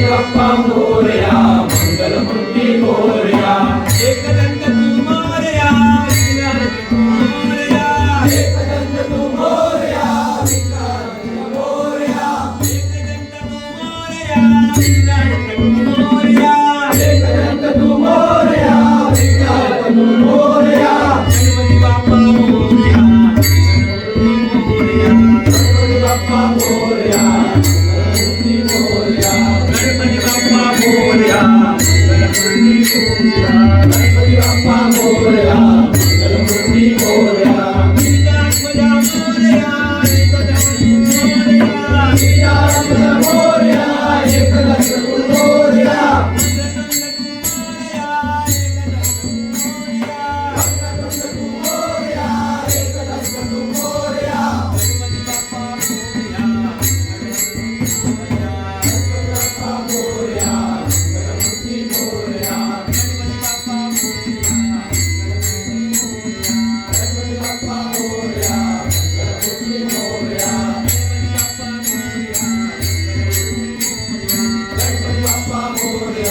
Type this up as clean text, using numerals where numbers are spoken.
बाप्पा मोरया, मंगलमूर्ती मोरया. एकदंत तू मोरया, विघ्नहर्ता तू मोरया. एकदंत तू मोरया, विघ्नहर्ता तू मोरया. एकदंत तू मोरया, विघ्नहर्ता तू मोरया. एकदंत तू मोरया, विघ्नहर्ता तू मोरया. गणपती बाप्पा मोरया, गणपती बाप्पा मोरया, गणपती मोरया. गणपती बाप्पा मोरया, गणपती मोरया. गणपती बाप्पा मोरया, गणपती मोरया. गणपती मोरया, एकदंत मोरया. गणपती मोरया, एकदंत मोरया. Moria.